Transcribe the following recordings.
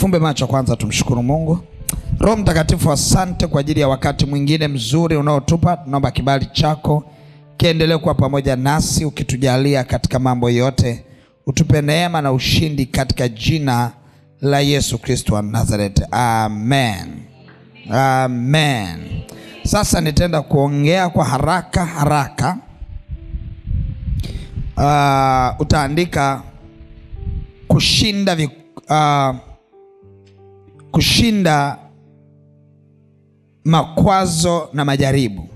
Tufumbe macho kwanza, tumshukuru Mungu. Roho Mtakatifu, asante kwa ajili ya wakati mwingine mzuri unaotupa. Tunaomba kibali chako kiendelee kuwa pamoja nasi, ukitujalia katika mambo yote. Utupe neema na ushindi katika jina la Yesu Kristo wa Nazareti. Amen. Amen. Sasa nitaenda kuongea kwa haraka. Utaandika kushinda makwazo na majaribu.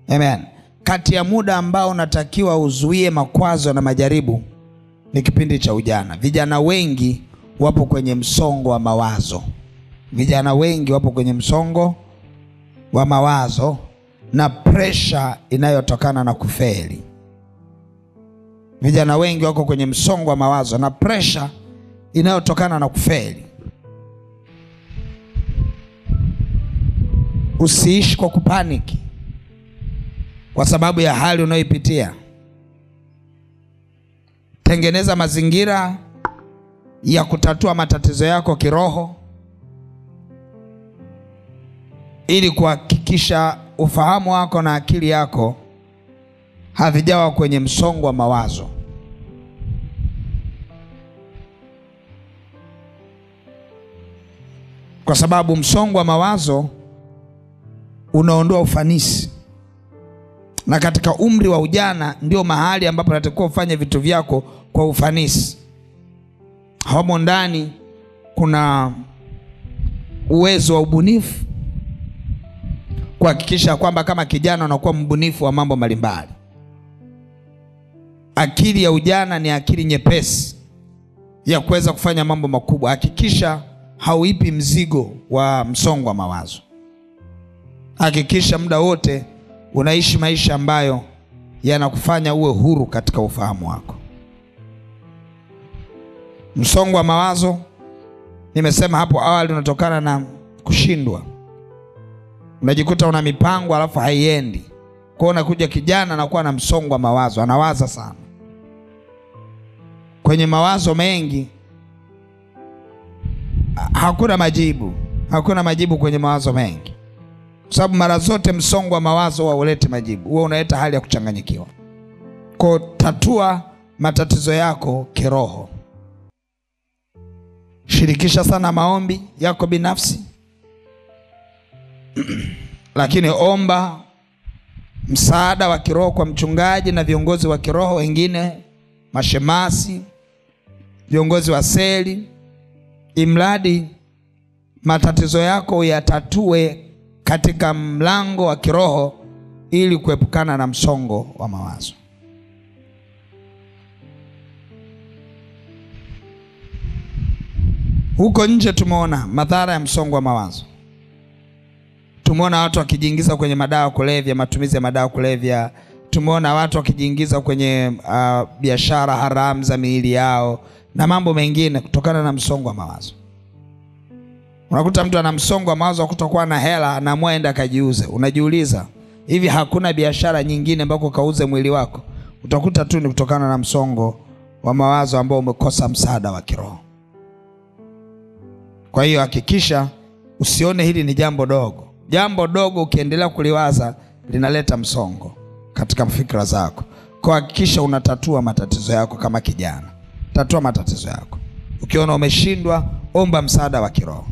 Amen. Kati ya muda ambao unatakiwa uzuie makwazo na majaribu ni kipindi cha ujana. Vijana wengi wapo kwenye msongo wa mawazo. Na pressure inayotokana na kufeli. Vijana wengi wako kwenye msongo wa mawazo na pressure inayotokana na kufeli. Usiishi kwa kupaniki kwa sababu ya hali unayoipitia. Tengeneza mazingira ya kutatua matatizo yako kiroho, ili kuhakikisha ufahamu wako na akili yako havijawa kwenye msongo wa mawazo. Kwa sababu msongo wa mawazo unaondoa ufanisi. Na katika umri wa ujana ndio mahali ambapo unatakiwa ufanye vitu vyako kwa ufanisi. Hapo ndani kuna uwezo wa ubunifu, kuhakikisha kwamba kama kijana unakuwa mbunifu wa mambo mbalimbali. Akili ya ujana ni akili nyepesi ya kuweza kufanya mambo makubwa. Hakikisha hauipi mzigo wa msongo wa mawazo. Hakikisha muda wote unaishi maisha ambayo yanakufanya uwe huru katika ufahamu wako. Msongo wa mawazo, nimesema hapo awali, unatokana na kushindwa. Unajikuta una mipango alafu haiendi. Kwa unakuja kijana na kuwa na msongo wa mawazo, anawaza sana. Kwenye mawazo mengi hakuna majibu kwenye mawazo mengi. Kwa sababu mara zote msongo wa mawazo hauleti majibu, huwa unaleta hali ya kuchanganyikiwa. Kwa tatua matatizo yako kiroho. Shirikisha sana maombi yako binafsi. Lakini omba msaada wa kiroho kwa mchungaji na viongozi wa kiroho wengine, mashemasi, viongozi wa seli, imradi matatizo yako uyatatue katika mlango wa kiroho, ili kuepukana na msongo wa mawazo. Huko nje tumeona madhara ya msongo wa mawazo. Tumeona watu wakijiingiza kwenye madawa kulevya, matumizi ya madawa kulevya. Tumeona watu wakijiingiza kwenye biashara haramu za miili yao na mambo mengine kutokana na msongo wa mawazo. Unakuta mtu ana msongo wa mawazo, kutokuwa na hela, anaamua aende akajiuze. Unajiuliza, hivi hakuna biashara nyingine ambako kauze mwili wako? Utakuta tu ni kutokana na msongo wa mawazo ambao umekosa msaada wa kiroho. Kwa hiyo hakikisha usione hili ni jambo dogo. Jambo dogo ukiendelea kuliwaza linaleta msongo katika fikra zako. Kwa hakikisha unatatua matatizo yako kama kijana. Tatua matatizo yako. Ukiona umeshindwa, omba msaada wa kiroho.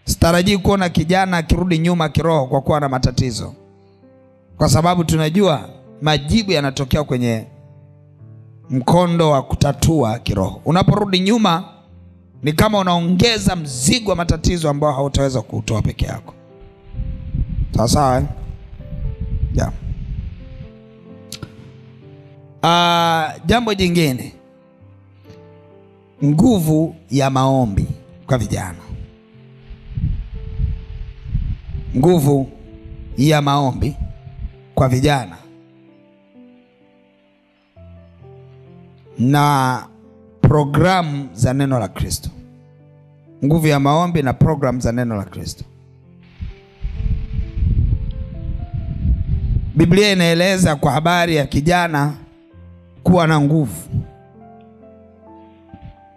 Sitarajii kuona kijana akirudi nyuma kiroho kwa kuwa na matatizo. Kwa sababu tunajua majibu yanatokea kwenye mkondo wa kutatua kiroho. Unaporudi nyuma ni kama unaongeza mzigo wa matatizo ambao hautaweza kuutoa peke yako. Sawa? Yeah. Jambo jingine, nguvu ya maombi kwa vijana. Nguvu ya maombi kwa vijana na programu za neno la Kristo. Nguvu ya maombi na programu za neno la Kristo. Biblia inaeleza kwa habari ya kijana kuwa na nguvu,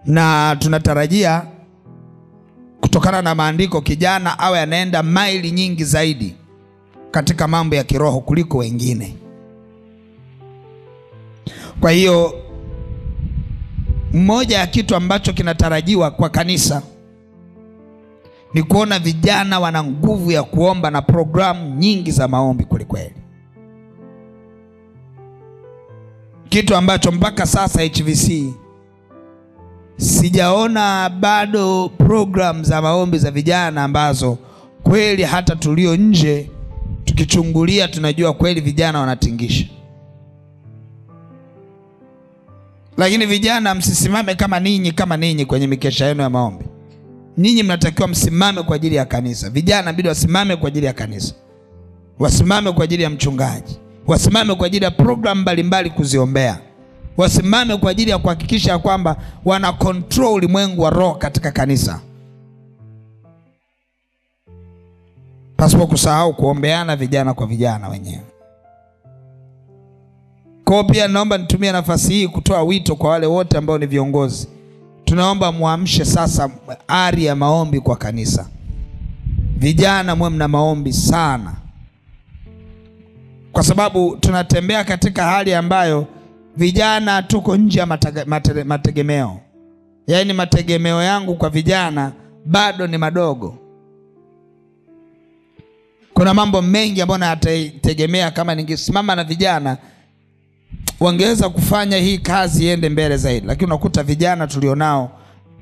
na tunatarajia kutokana na maandiko kijana awe anaenda maili nyingi zaidi katika mambo ya kiroho kuliko wengine. Kwa hiyo mmoja ya kitu ambacho kinatarajiwa kwa kanisa ni kuona vijana wana nguvu ya kuomba na programu nyingi za maombi kwelikweli. Kitu ambacho mpaka sasa HVC sijaona bado program za maombi za vijana ambazo kweli hata tulio nje tukichungulia tunajua kweli vijana wanatingisha. Lakini vijana msisimame kama ninyi kwenye mikesha yenu ya maombi. Ninyi mnatakiwa msimame kwa ajili ya kanisa. Vijana bidi wasimame kwa ajili ya kanisa, wasimame kwa ajili ya mchungaji, wasimame kwa ajili ya program mbalimbali kuziombea, wasimame kwa ajili ya kuhakikisha kwamba wana control ulimwengu wa roho katika kanisa, pasipo kusahau kuombeana vijana kwa vijana wenyewe. Kwa pia naomba nitumie nafasi hii kutoa wito kwa wale wote ambao ni viongozi. Tunaomba muamshe sasa ari ya maombi kwa kanisa. Vijana mwe mna maombi sana, kwa sababu tunatembea katika hali ambayo vijana tuko nje ya mategemeo. Yaani mategemeo yangu kwa vijana bado ni madogo. Kuna mambo mengi ambayo natategemea kama ningesimama na vijana wangeweza kufanya hii kazi iende mbele zaidi. Lakini unakuta vijana tulionao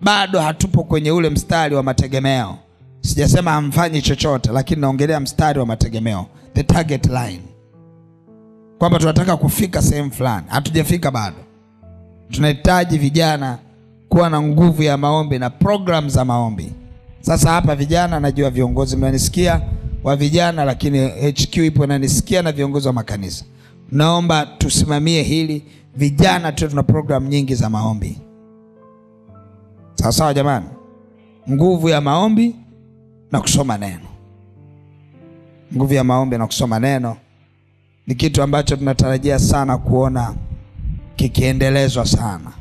bado hatupo kwenye ule mstari wa mategemeo. Sijasema hamfanyi chochote, lakini naongelea mstari wa mategemeo, the target line, kwamba tunataka kufika sehemu fulani, hatujafika bado. Tunahitaji vijana kuwa na nguvu ya maombi na program za maombi. Sasa hapa vijana, najua viongozi mnanisikia wa vijana, lakini HQ ipo inanisikia na viongozi wa makanisa. Naomba tusimamie hili vijana, tuna program nyingi za maombi. Sawa jamani? Nguvu ya maombi na kusoma neno. Nguvu ya maombi na kusoma neno ni kitu ambacho tunatarajia sana kuona kikiendelezwa sana.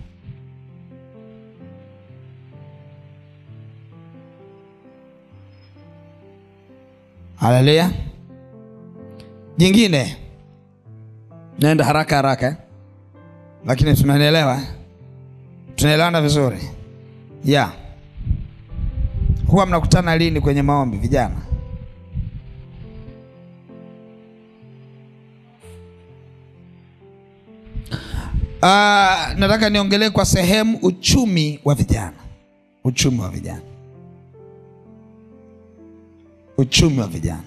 Haleluya. Jingine, naenda haraka lakini tunanielewa, tunaelewana vizuri. Huwa mnakutana lini kwenye maombi vijana? Nataka niongelee kwa sehemu uchumi wa vijana. Uchumi wa vijana. Uchumi wa vijana.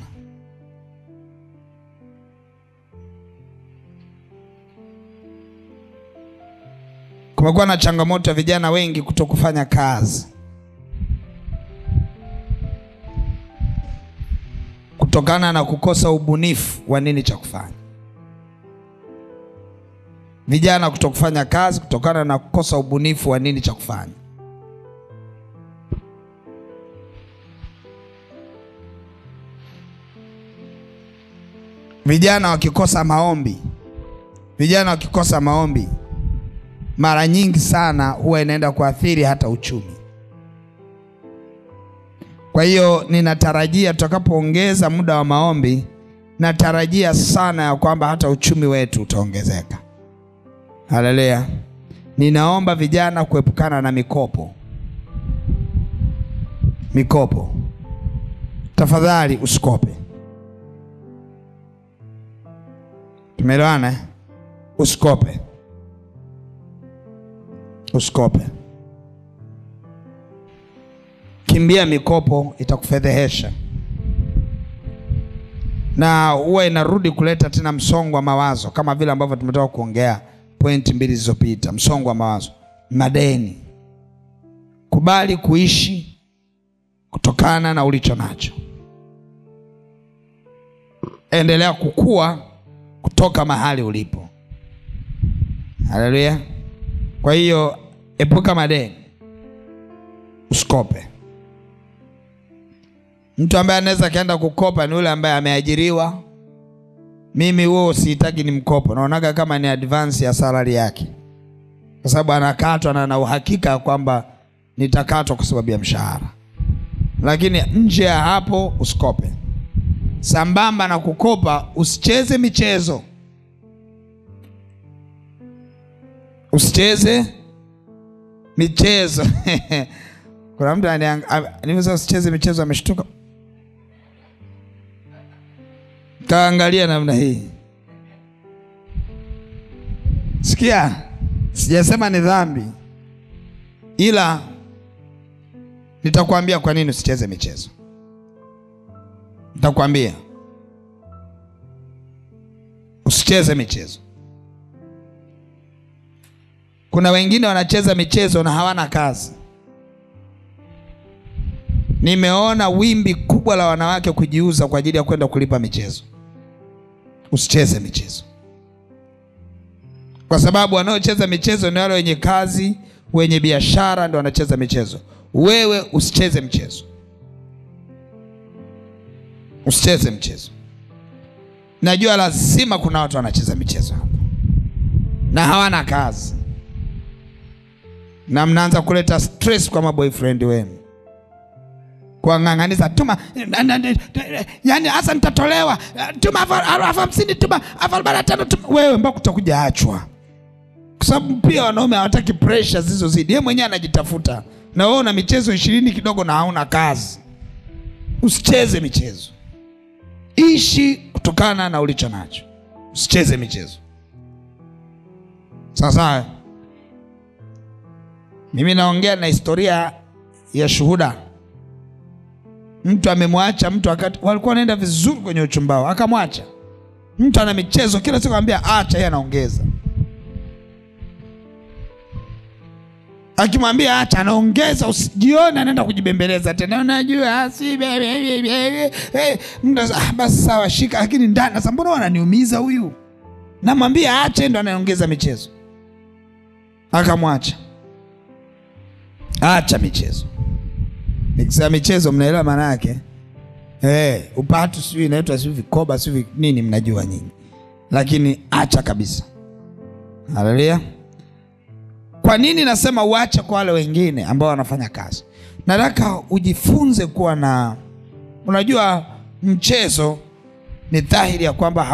Kumekuwa na changamoto ya vijana wengi kutokufanya kazi kutokana na kukosa ubunifu wa nini cha kufanya. Vijana kutokufanya kazi kutokana na kukosa ubunifu wa nini cha kufanya. Vijana wakikosa maombi, mara nyingi sana huwa inaenda kuathiri hata uchumi. Kwa hiyo ninatarajia tutakapoongeza muda wa maombi, natarajia sana ya kwamba hata uchumi wetu utaongezeka. Haleluya. Ninaomba vijana kuepukana na mikopo. Tafadhali usikope. Tumeelewana? Usikope. Kimbia mikopo, itakufedhehesha. Na huwa inarudi kuleta tena msongo wa mawazo, kama vile ambavyo tumetoka kuongea pointi 2 zilizopita. Msongo wa mawazo, madeni. Kubali kuishi kutokana na ulicho nacho. Endelea kukua kutoka mahali ulipo. Haleluya. Kwa hiyo epuka madeni, usikope. Mtu ambaye anaweza kaenda kukopa ni yule ambaye ameajiriwa, mimi huo sihitaji ni mkopo, naonaga kama ni advance ya salary yake, kwa sababu anakatwa na ana uhakika kwamba nitakatwa kwa sababu ya mshahara. Lakini nje ya hapo usikope. Sambamba na kukopa, usicheze michezo. Usicheze michezo. Kuna mtu nimesema usicheze michezo, ameshtuka. Kaangalia namna hii. Sikia, sijasema ni dhambi, ila nitakwambia kwa nini usicheze michezo. Nitakwambia usicheze michezo. Kuna wengine wanacheza michezo na hawana kazi. Nimeona wimbi kubwa la wanawake kujiuza kwa ajili ya kwenda kulipa michezo. Usicheze michezo, kwa sababu wanaocheza michezo ni wale wenye kazi, wenye biashara, ndio wanacheza michezo. Wewe usicheze mchezo. Usicheze mchezo. Najua lazima kuna watu wanacheza michezo hapa na hawana kazi, na mnaanza kuleta stress kwa maboyfriend wenu, kuang'ang'aniza tuma, yani hasa nitatolewa, tuma 50, tuma 45, wewe mpaka utakuja achwa. Kwa sababu pia wanaume hawataki pressure zisizozidi. Yeye mwenyewe anajitafuta, na wewe una michezo 20 kidogo na hauna kazi. Usicheze michezo. Ishi kutokana na ulicho nacho. Usicheze michezo. Sasa mimi naongea na historia ya shuhuda. Mtu amemwacha mtu wakati walikuwa wanaenda vizuri kwenye uchumbao, akamwacha. Mtu ana michezo kila siku, anambia acha, yeye anaongeza. Akimwambia acha, anaongeza. Usijione anaenda kujibembeleza tena, unajua si basi sawa, shika. Lakini ndani sasa, mbona wananiumiza huyu? Namwambia acha, ndo anaongeza michezo. Akamwacha. Acha michezo. Nikisema michezo mnaelewa maana yake? Upatu sio inaitwa sio vikoba sio nini, mnajua nyinyi. Lakini acha kabisa. Haleluya. Kwa nini nasema uache kwa wale wengine ambao wanafanya kazi? Nataka ujifunze kuwa na, unajua mchezo ni dhahiri ya kwamba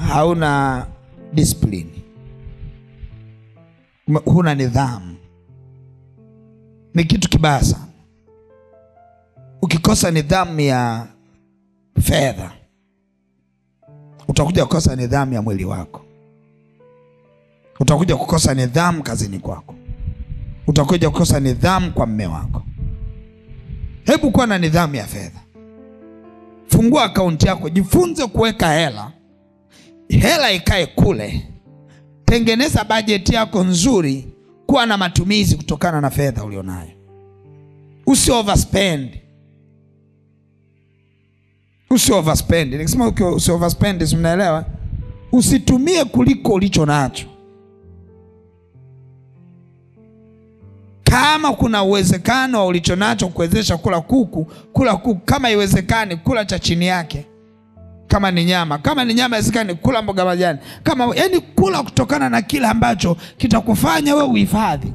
hauna discipline. Huna nidhamu. Ni kitu kibaya sana. Ukikosa nidhamu ya fedha, utakuja kukosa nidhamu ya mwili wako. Utakuja kukosa nidhamu kazini kwako. Utakuja kukosa nidhamu kwa mume wako. Hebu kuwa na nidhamu ya fedha. Fungua akaunti yako, jifunze kuweka hela. Hela ikae kule. Tengeneza bajeti yako nzuri, kuwa na matumizi kutokana na fedha ulionayo. Usi overspend. Usi overspend. Nikisema usi overspend, si mnaelewa? Usitumie kuliko ulicho nacho. Kama kuna uwezekano wa ulicho nacho kuwezesha kula kuku. Kama iwezekani, kula cha chini yake. Kama ni nyama iwezekani, kula mboga majani. Yani kula kutokana na kile ambacho kitakufanya wewe uhifadhi.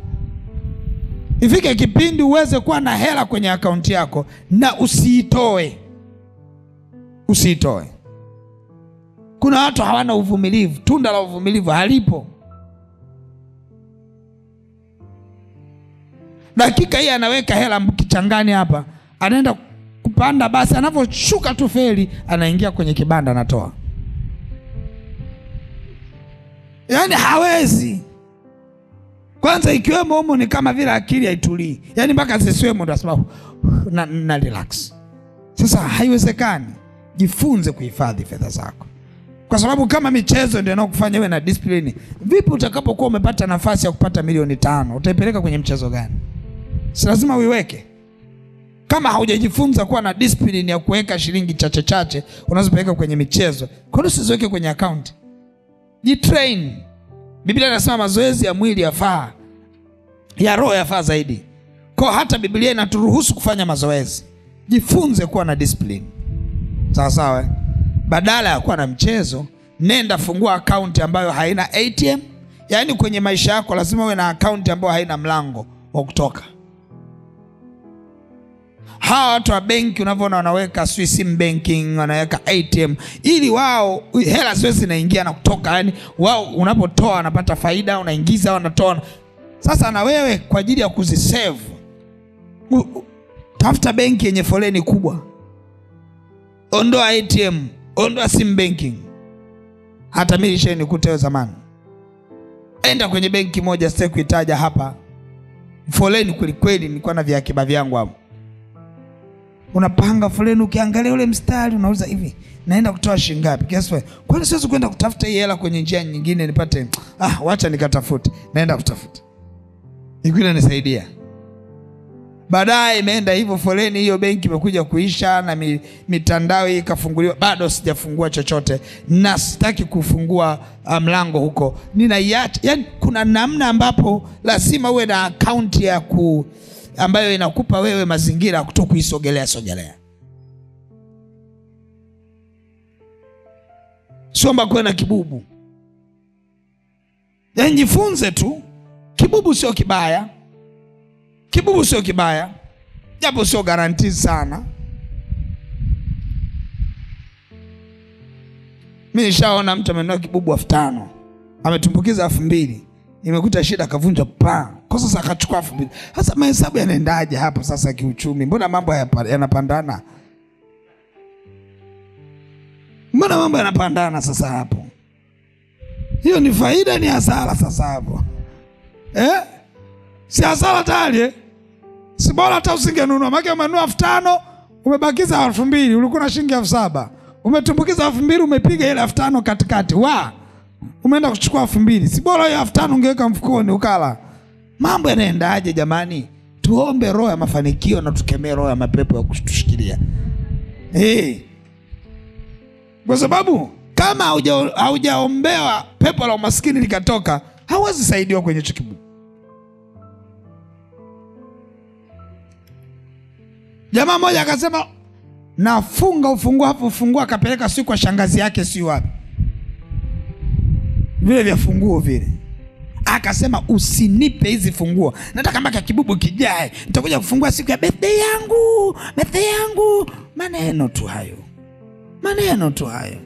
Ifike kipindi uweze kuwa na hela kwenye akaunti yako na usiitoe. Usiitoe. Kuna watu hawana uvumilivu. Tunda la uvumilivu halipo. Dakika hii anaweka hela kichangani hapa, anaenda kupanda basi, anaposhuka tu feli anaingia kwenye kibanda, anatoa. Yani hawezi. Kwanza ikiwemo humo ni kama vile akili haitulii. Yani mpaka zisiwemo ndo asema na relax. Sasa haiwezekani. Jifunze kuhifadhi fedha zako. Kwa sababu kama michezo ndio inakufanya wewe na discipline, vipi utakapokuwa umepata nafasi ya kupata milioni 5, utaipeleka kwenye mchezo gani? Si lazima uiweke. Kama haujajifunza kuwa na discipline ya kuweka shilingi chache unazopeleka kwenye michezo, kwa nini usiziweke kwenye account? Jitrain. Biblia inasema mazoezi ya mwili yafaa, ya roho yafaa zaidi. Kwa hata Biblia inaturuhusu kufanya mazoezi. Jifunze kuwa na discipline. Sawa sawa. badala ya kuwa na mchezo, nenda fungua account ambayo haina ATM. Yaani kwenye maisha yako lazima uwe na account ambayo haina mlango wa kutoka. Hawa watu wa benki unavyoona wanaweka sim banking, wanaweka ATM ili wao hela zote zinaingia na kutoka. Yaani wao unapotoa wanapata faida, unaingiza wanatoa. Sasa na wewe kwa ajili ya kuzisave, tafuta benki yenye foleni kubwa. Ondoa ATM, ondoa sim banking. Hata mimi nishaikuta zamani. Enda kwenye benki moja sitaki kuitaja hapa. Foleni kweli kweli, nilikuwa na viakiba vyangu hapo. Unapanga foleni, ukiangalia ule mstari unauliza hivi, naenda kutoa shilingi ngapi? Guess what? Kwani siwezi kwenda kutafuta hii hela kwenye njia nyingine nipate? Wacha nikatafute. Naenda kutafuta. Ikuwa nisaidia. Baadaye imeenda hivyo foleni, hiyo benki imekuja kuisha na mitandao hii ikafunguliwa. Bado sijafungua chochote na sitaki kufungua mlango huko. Ninaiacha. Yaani kuna namna ambapo lazima uwe na account ya ambayo inakupa wewe mazingira kutokuisogelea sogelea. Somba kwa na kibubu. Yaani jifunze tu. Kibubu sio kibaya. Kibubu sio kibaya. Japo sio guarantee sana. Mimi nishaona mtu amenunua kibubu 5,000. Ametumbukiza 2,000. Nimekuta shida kavunja pa. Kwa sasa akachukua 2,000. Sasa mahesabu yanaendaje hapo sasa kiuchumi? Mbona mambo yanapandana? Mbona mambo yanapandana sasa hapo? Hiyo ni faida ni hasara sasa hapo? Si hasara tayari? Si bora hata usingenunua. Maana umenunua 5,000, umebakiza 2,000, ulikuwa na shilingi 7,000. Umetumbukiza 2,000, umepiga ile 5,000 katikati. Umeenda kuchukua 2,000. Si bora hiyo 5,000 ungeweka mfukoni ukala? Mambo yanaendaje jamani? Tuombe roho ya mafanikio na tukemee roho ya mapepo ya kutushikilia. Kwa sababu kama haujaombewa pepo la umaskini likatoka, hauwezi saidiwa kwenye chikibu. Jamaa mmoja akasema nafunga ufunguo hapo, ufungua akapeleka si kwa shangazi yake si wapi. Vile vya funguo vile. Akasema usinipe hizi funguo. Nataka mpaka kibubu kijae. Nitakuja kufungua siku ya birthday yangu. Birthday yangu. Maneno tu hayo. Maneno tu hayo.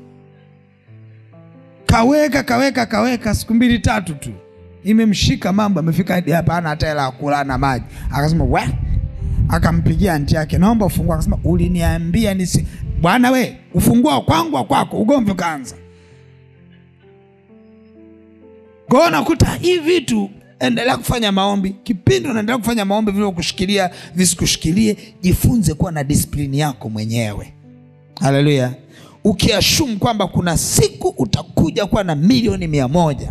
Kaweka siku 2-3 tu. Imemshika mambo, amefika hadi hapa hana hata hela kula na maji. Akasema we. Akampigia anti yake, naomba ufungua. Akasema uliniambia bwana we, ufungua kwangu wa kwako, ugomvi kaanza. Kwa nakuta hivi vitu, endelea kufanya maombi. Kipindi unaendelea kufanya maombi vile kushikilia visikushikilie, jifunze kuwa na discipline yako mwenyewe. Haleluya. Ukiashumu kwamba kuna siku utakuja kuwa na milioni 100,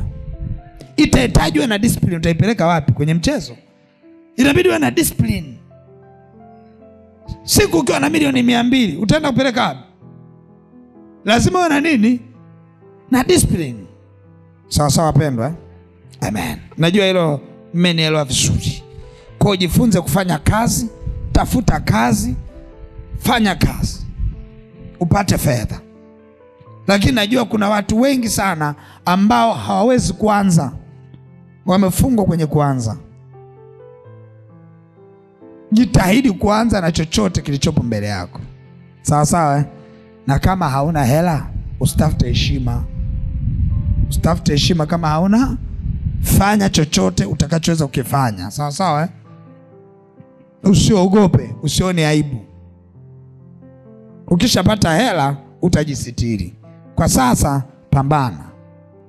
itahitajwa na discipline. Utaipeleka wapi? Kwenye mchezo? Inabidi uwe na discipline. Siku ukiwa na milioni 200, utaenda kupeleka wapi? Lazima uwe na nini? Na discipline. Sawa sawa pendwa. Amen. Najua hilo mmenielewa vizuri. Kwa jifunze kufanya kazi, tafuta kazi, fanya kazi, upate fedha. Lakini najua kuna watu wengi sana ambao hawawezi kuanza. Wamefungwa kwenye kuanza. Jitahidi kuanza na chochote kilichopo mbele yako. Sawa sawa. Na kama hauna hela, usitafute heshima. Usitafute heshima kama hauna. Fanya chochote utakachoweza ukifanya. Sawa sawa. Usiogope, usione aibu. Ukishapata hela utajisitiri. Kwa sasa pambana.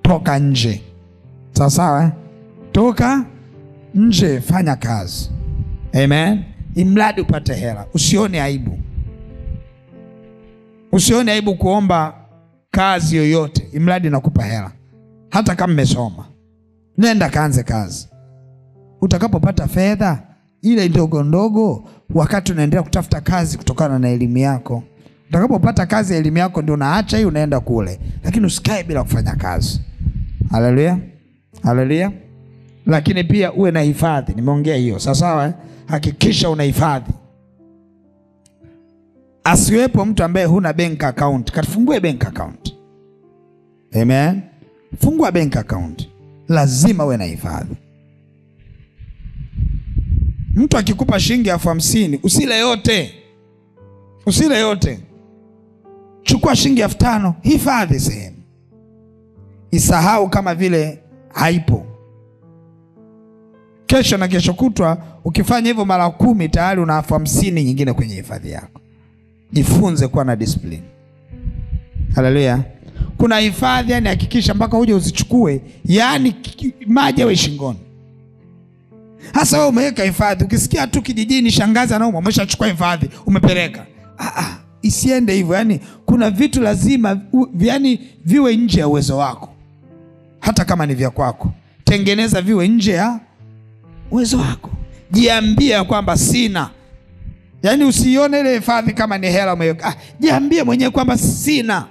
Toka nje. Sawa sawa. Toka nje, fanya kazi. Amen. Imradi upate hela. Usione aibu. Usione aibu kuomba kazi yoyote, imradi nakupa hela. Hata kama umesoma, nenda kaanze kazi. Utakapopata fedha ile ndogo ndogo, wakati unaendelea kutafuta kazi kutokana na elimu yako. Utakapopata kazi ya elimu yako ndio unaacha hii unaenda kule. Lakini usikae bila kufanya kazi. Haleluya. Haleluya. Lakini pia uwe na hifadhi. Nimeongea hiyo. Sawa sawa. Hakikisha unahifadhi. Asiwepo mtu ambaye huna bank account. Kafungue bank account. Amen. Fungua bank account. Lazima uwe na hifadhi. Mtu akikupa shilingi 50,000, usile yote. Usile yote. Chukua shilingi 5,000, hifadhi sehemu. Isahau kama vile haipo. Kesho na kesho kutwa ukifanya hivyo mara 10 tayari una 50,000 nyingine kwenye hifadhi yako. Jifunze kuwa na discipline. Haleluya. Kuna hifadhi yani hakikisha mpaka uje uzichukue, yani maji yawe shingoni. Hasa wewe umeweka hifadhi, ukisikia tu kijijini shangazi anaumwa, umeshachukua hifadhi, umepeleka. Isiende hivyo. Yani kuna vitu lazima yani viwe nje ya uwezo wako. Hata kama ni vya kwako, tengeneza viwe nje ya uwezo wako. Jiambie kwamba sina. Yani usione ile hifadhi kama ni hela umeweka. Jiambie mwenyewe kwamba sina.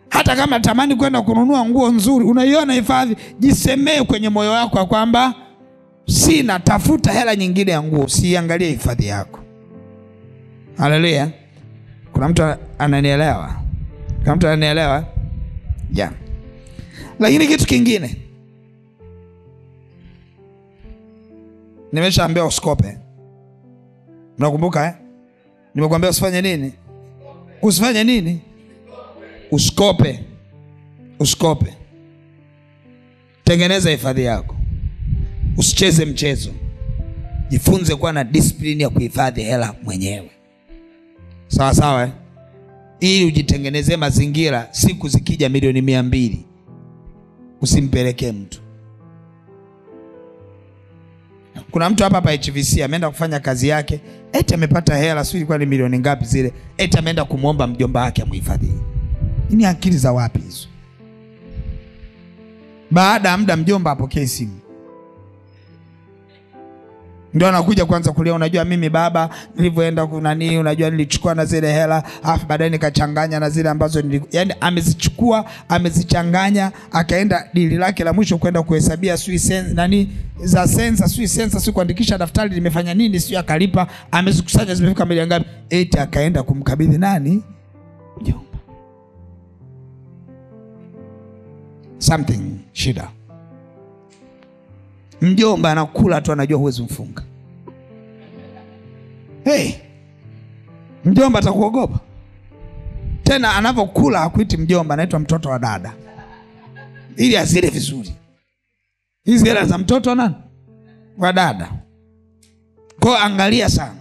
Hata kama tamani kwenda kununua nguo nzuri, unaiona hifadhi, jisemee kwenye moyo wako kwamba sina, tafuta hela nyingine ya nguo, usiangalie hifadhi yako. Haleluya. Kuna mtu ananielewa? Kuna mtu ananielewa? Yeah. Lakini kitu kingine, nimeshaambia usikope. Mnakumbuka Nimekuambia usifanye nini? Usifanye nini? Usikope. Usikope. Tengeneza hifadhi yako. Usicheze mchezo. Jifunze kuwa na discipline ya kuhifadhi hela mwenyewe. Sawa sawa Ili ujitengenezee mazingira, siku zikija milioni 200 usimpelekee mtu. Kuna mtu hapa HVC ameenda kufanya kazi yake, eti amepata hela, sio ilikuwa ni milioni ngapi zile, eti ameenda kumuomba mjomba wake amhifadhi. Ni akili za wapi hizo? Baada ya muda mjomba apokee simu, ndio anakuja kwanza kulia, unajua mimi baba nilivyoenda kunani, unajua nilichukua na zile hela, afu baadaye nikachanganya na zile ambazo yani amezichukua, amezichanganya, akaenda dili lake la mwisho kwenda kuhesabia za sensa, si kuandikisha daftari limefanya nini, sio akalipa, amezikusanya zimefika milioni ngapi, eti akaenda kumkabidhi nani? Mjomba. Something shida. Mjomba anakula tu, anajua huwezi mfunga. Mjomba atakuogopa. Tena anapokula hakuiti mjomba, anaitwa mtoto wa dada, ili asile vizuri. Hizi hela za mtoto nani? Wa dada. Kwa angalia sana.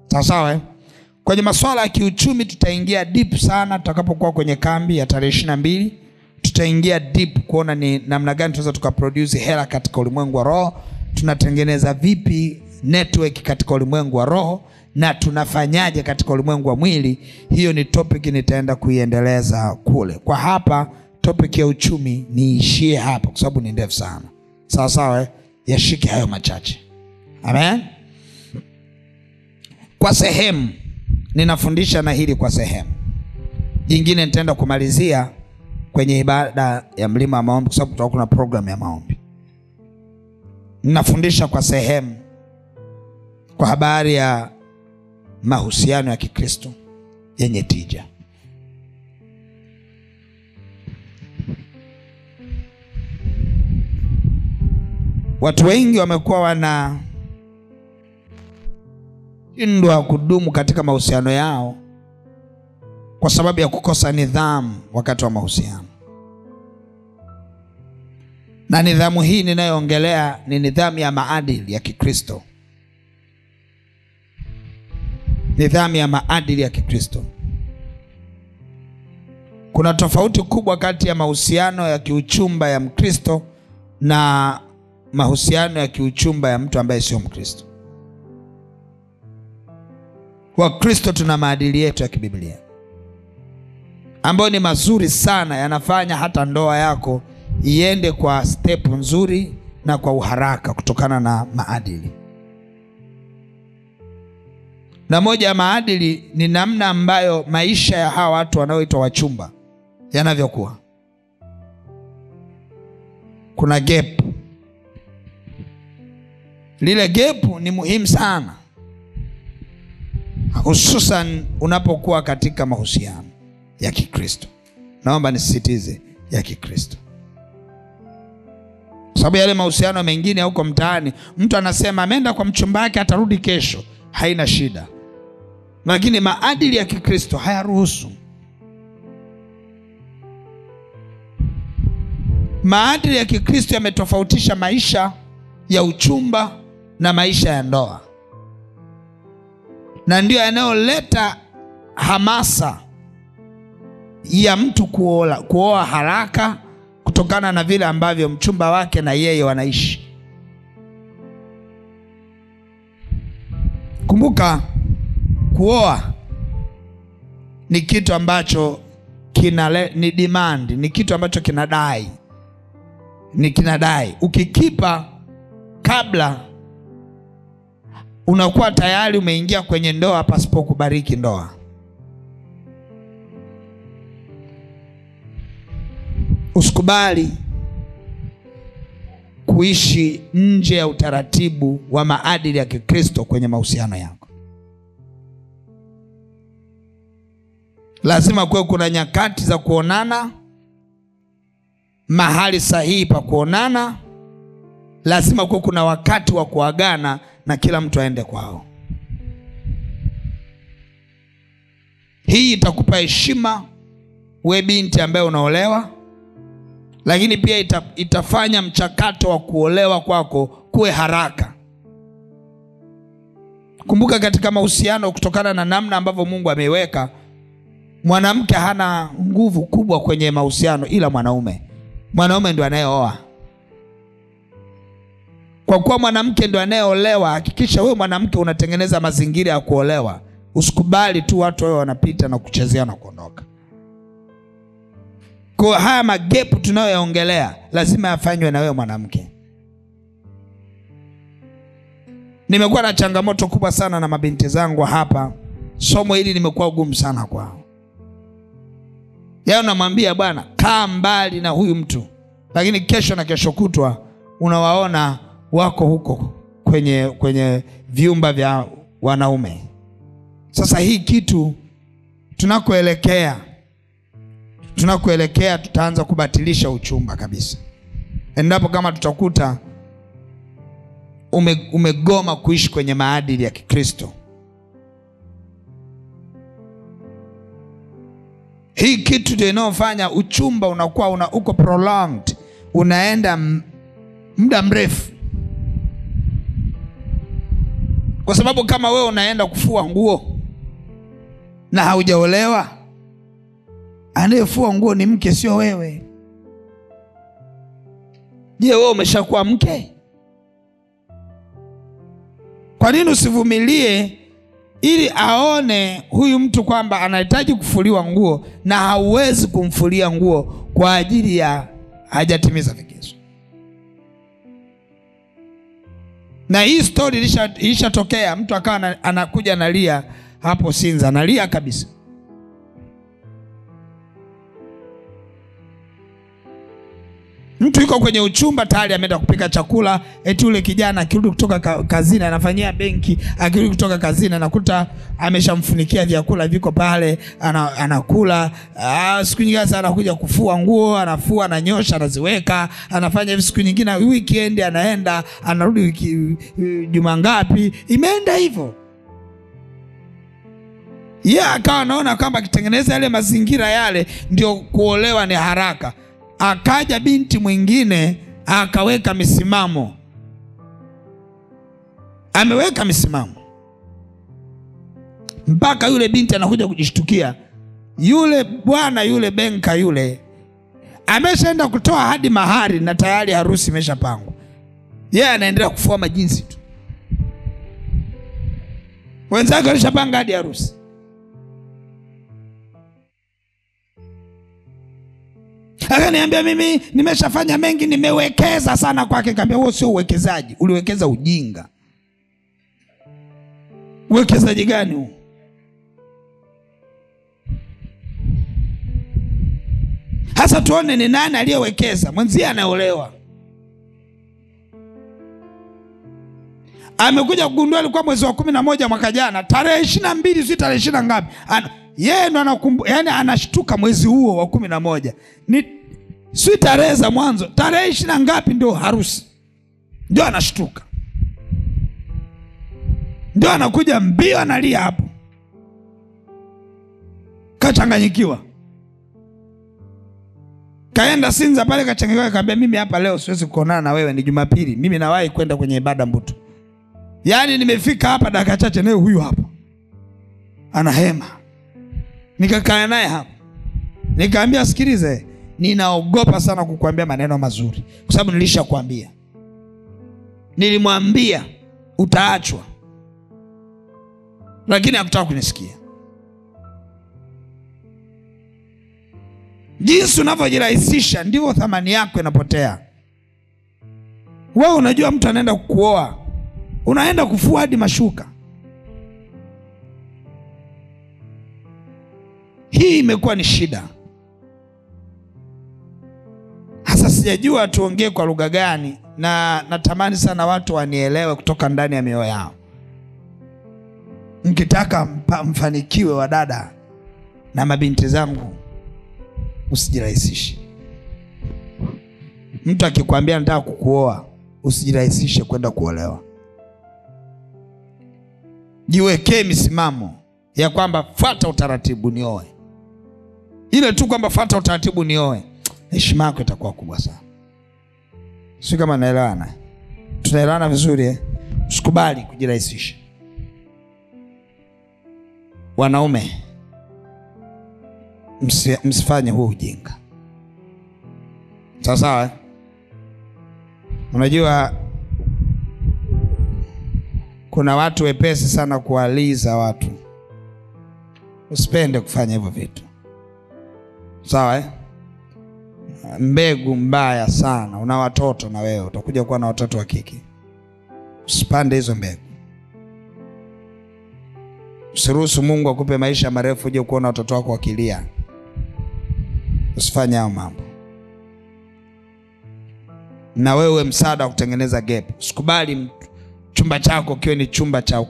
Sawa sawa Kwenye masuala ya kiuchumi tutaingia deep sana tutakapokuwa kwenye kambi ya tarehe 22. Tutaingia deep kuona ni namna gani tunaweza tukaproduce hela katika ulimwengu wa roho. Tunatengeneza vipi network katika ulimwengu wa roho, na tunafanyaje katika ulimwengu wa mwili. Hiyo ni topic nitaenda kuiendeleza kule. Kwa hapa topic ya uchumi niishie hapa kwa sababu ni ndefu sana. Sawa sawa Yashike hayo machache. Amen. Kwa sehemu ninafundisha na hili kwa sehemu. Jingine nitaenda kumalizia kwenye ibada ya mlima wa maombi kwa sababu tutakuwa kuna program ya maombi. Ninafundisha kwa sehemu kwa habari ya mahusiano ya Kikristo yenye tija. Watu wengi wamekuwa shindwa kudumu katika mahusiano yao kwa sababu ya kukosa nidhamu wakati wa mahusiano. Na nidhamu hii ninayoongelea ni nidhamu ya maadili ya Kikristo. Nidhamu ya maadili ya Kikristo. Kuna tofauti kubwa kati ya mahusiano ya kiuchumba ya Mkristo na mahusiano ya kiuchumba ya mtu ambaye sio Mkristo. Wakristo tuna maadili yetu ya kibiblia ambayo ni mazuri sana, yanafanya hata ndoa yako iende kwa step nzuri na kwa uharaka kutokana na maadili. Na moja ya maadili ni namna ambayo maisha ya hawa watu wanaoitwa wachumba yanavyokuwa. Kuna gap. Lile gap ni muhimu sana. hususan unapokuwa katika mahusiano ya Kikristo. Naomba nisisitize, ya Kikristo. Sababu yale mahusiano mengine huko mtaani, mtu anasema ameenda kwa mchumba wake atarudi kesho, haina shida. Lakini maadili ya Kikristo hayaruhusu. Maadili ya Kikristo yametofautisha maisha ya uchumba na maisha ya ndoa. Na ndio yanayoleta hamasa ya mtu kuoa haraka kutokana na vile ambavyo mchumba wake na yeye wanaishi. Kumbuka, kuoa ni kitu ambacho ni demand, ni kitu ambacho kinadai. Ukikipa kabla, unakuwa tayari umeingia kwenye ndoa pasipo kubariki ndoa. Usikubali kuishi nje ya utaratibu wa maadili ya Kikristo kwenye mahusiano yako. Lazima kuwe kuna nyakati za kuonana, mahali sahihi pa kuonana. Lazima kuwe kuna wakati wa kuagana na kila mtu aende kwao. Hii itakupa heshima we binti ambaye unaolewa, lakini pia itafanya mchakato wa kuolewa kwako kuwe haraka. Kumbuka, katika mahusiano, kutokana na namna ambavyo Mungu ameiweka, mwanamke hana nguvu kubwa kwenye mahusiano ila mwanaume. Mwanaume ndio anayeoa. Kwa kuwa mwanamke ndio anayeolewa, hakikisha wewe mwanamke unatengeneza mazingira ya kuolewa. Usikubali tu watu wao wanapita na kuchezea na kuondoka. Kwa haya magepu tunayoyaongelea lazima yafanywe na wewe mwanamke. Nimekuwa na changamoto kubwa sana na mabinti zangu hapa. Somo hili limekuwa gumu sana kwao. Yeye namwambia, bwana, kaa mbali na huyu mtu. Lakini kesho na kesho kutwa unawaona wako huko kwenye vyumba vya wanaume. Sasa hii kitu tunakoelekea tutaanza kubatilisha uchumba kabisa. Endapo kama tutakuta umegoma kuishi kwenye maadili ya Kikristo. Hii kitu ndio inayofanya uchumba unakuwa uko prolonged, unaenda muda mrefu. Kwa sababu kama wewe unaenda kufua nguo na haujaolewa, anayefua nguo ni mke, sio wewe. Je, wewe umeshakuwa mke? Kwa nini usivumilie ili aone huyu mtu kwamba anahitaji kufuliwa nguo na hauwezi kumfulia nguo kwa ajili ya hajatimiza vigezo? Na hii story ilishatokea. Mtu akawa anakuja analia hapo Sinza, analia kabisa. Mtu yuko kwenye uchumba tayari ameenda kupika chakula, eti ule kijana akirudi kutoka kazini, anafanyia benki, akirudi kutoka kazini anakuta ameshamfunikia vyakula viko pale, anakula. Siku nyingine sana anakuja kufua nguo, anafua, ananyosha, anaziweka, anafanya hivi. Siku nyingine weekend anaenda, anarudi juma ngapi, imeenda hivyo. Akawa anaona kwamba akitengeneza yale mazingira yale ndio kuolewa ni haraka. Akaja binti mwingine akaweka misimamo. Ameweka misimamo mpaka yule binti anakuja kujishtukia. Yule bwana, yule benka yule, ameshaenda kutoa hadi mahari na tayari harusi imeshapangwa. Anaendelea kufua majinsi tu. Wenzake walishapanga hadi harusi. Akaniambia, mimi nimeshafanya mengi, nimewekeza sana kwake. Nikamwambia, wewe sio uwekezaji, uliwekeza ujinga. Uwekezaji gani huu? Hasa tuone ni nani aliyewekeza. Mwenzie anaolewa, Amekuja kugundua ilikuwa mwezi wa 11 mwaka jana, tarehe 22 si tarehe 20 ngapi. Yeye ndo anakumbuka, yani anashtuka mwezi huo wa 11. Ni si tarehe za mwanzo, tarehe 20 ngapi ndio harusi. Ndio anashtuka. Ndio anakuja mbio analia hapo. Kachanganyikiwa. Kaenda Sinza pale kachanganyikiwa, akamwambia mimi hapa leo siwezi kuonana na wewe, ni Jumapili. Mimi nawahi kwenda kwenye ibada Mbutu. Yaani nimefika hapa dakika chache naye huyu hapa. Ana hema. Nikakaa naye hapa. Nikamwambia sikilize, ninaogopa sana kukuambia maneno mazuri kwa sababu nilishakwambia. Nilimwambia utaachwa. Lakini hakutaka kunisikia. Jinsi unavyojirahisisha ndivyo thamani yako inapotea. Wewe unajua mtu anaenda kukuoa, unaenda kufua hadi mashuka. Hii imekuwa ni shida. Hasa sijajua tuongee kwa lugha gani, na natamani sana watu wanielewe kutoka ndani ya mioyo yao. Mkitaka mfanikiwe wa dada na mabinti zangu, usijirahisishe. Mtu akikwambia nataka kukuoa, usijirahisishe kwenda kuolewa. Jiwekee misimamo ya kwamba fuata utaratibu nioe. Ile tu kwamba fuata utaratibu nioe, heshima yako itakuwa kubwa sana. Sio kama naelewana. Tunaelewana vizuri eh? Usikubali kujirahisisha. Wanaume, msifanye huo ujinga. Sawa? Unajua kuna watu wepesi sana kualiza watu. Usipende kufanya hivyo vitu. Sawa? Mbegu mbaya sana. Una watoto na wewe utakuja kuwa na watoto wa kike. Usipande hizo mbegu. Usiruhusu Mungu akupe maisha marefu uje kuona watoto wako wakilia. Usifanye hayo mambo. Na wewe msaada wa kutengeneza gap. Usikubali chumba chako kiwe ni chumba cha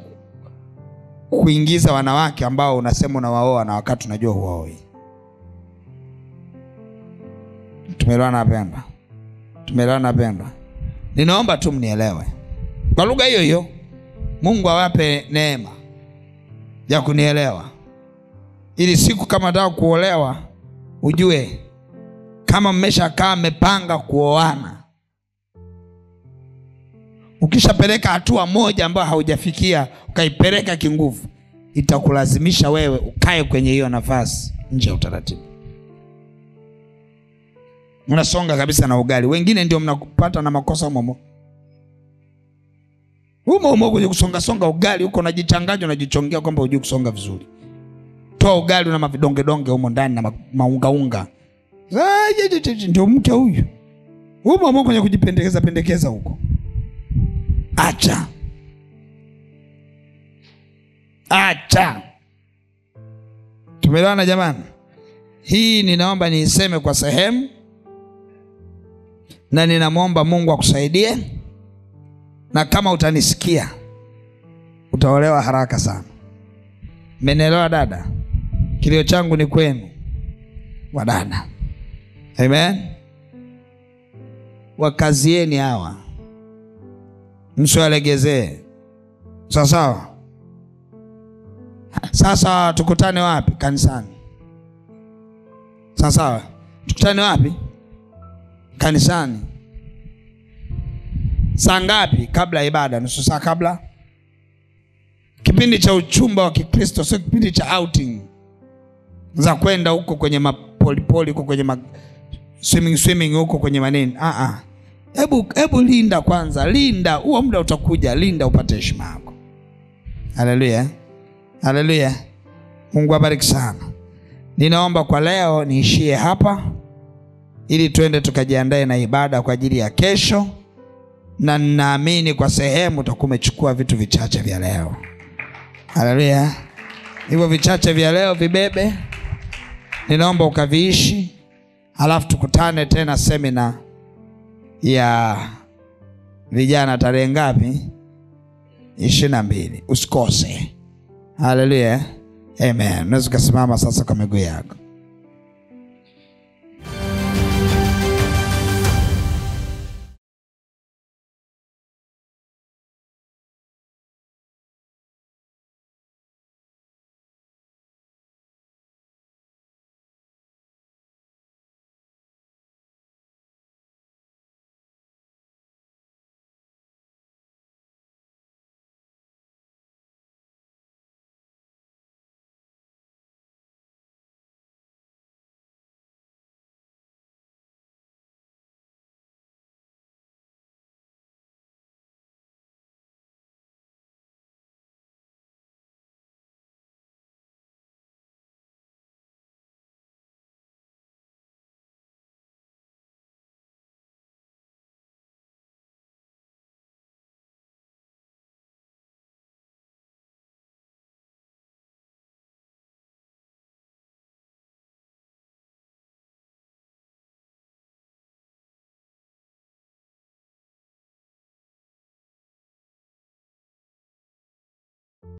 kuingiza wanawake ambao unasema unawaoa na wakati unajua huwaoi. Tumeelewana Pemba? Tumeelewana Pemba? Ninaomba tu mnielewe. Kwa lugha hiyo hiyo, Mungu awape neema ya kunielewa. Ili siku kama nataka kuolewa, ujue kama mmeshakaa mmepanga kuoana. Ukishapeleka hatua moja ambayo haujafikia, ukaipeleka kinguvu, itakulazimisha wewe ukae kwenye hiyo nafasi nje ya utaratibu. Unasonga kabisa na ugali. Wengine ndio mnakupata na makosa momo. Umo kwenye kusonga ugali huko, unajichanganya unajichongea kwamba hujui kusonga vizuri. Toa ugali na mavidonge donge humo ndani na maunga. Ndio mke huyu. Umo kwenye kujipendekeza huko. Acha. Tumeelewana jamani? Hii ninaomba niiseme kwa sehemu. Na ninamwomba Mungu akusaidie. Na kama utanisikia, utaolewa haraka sana. Mmenielewa dada? Kilio changu ni kwenu wadada. Amen. Wakazieni hawa. Msiwalegezee. Sawa? Sasa tukutane wapi? Kanisani. Sawa? Tukutane wapi? Kanisani. Saa ngapi? Kabla ya ibada, nusu saa kabla. Kipindi cha uchumba wa Kikristo, sio kipindi cha outing za kwenda huko kwenye mapolipoli, huko kwenye swimming huko kwenye manini. Hebu linda kwanza, linda. Huo muda utakuja, linda upate heshima yako. Haleluya. Haleluya. Mungu abariki sana. Ninaomba kwa leo niishie hapa ili tuende tukajiandae na ibada kwa ajili ya kesho. Na ninaamini kwa sehemu utakuwa umechukua vitu vichache vya leo. Haleluya. Hivyo vichache vya leo vibebe. Ninaomba ukaviishi. Halafu tukutane tena semina ya vijana tarehe ngapi? 22. Usikose. Haleluya. Amen. Unaweza kusimama sasa kwa miguu yako.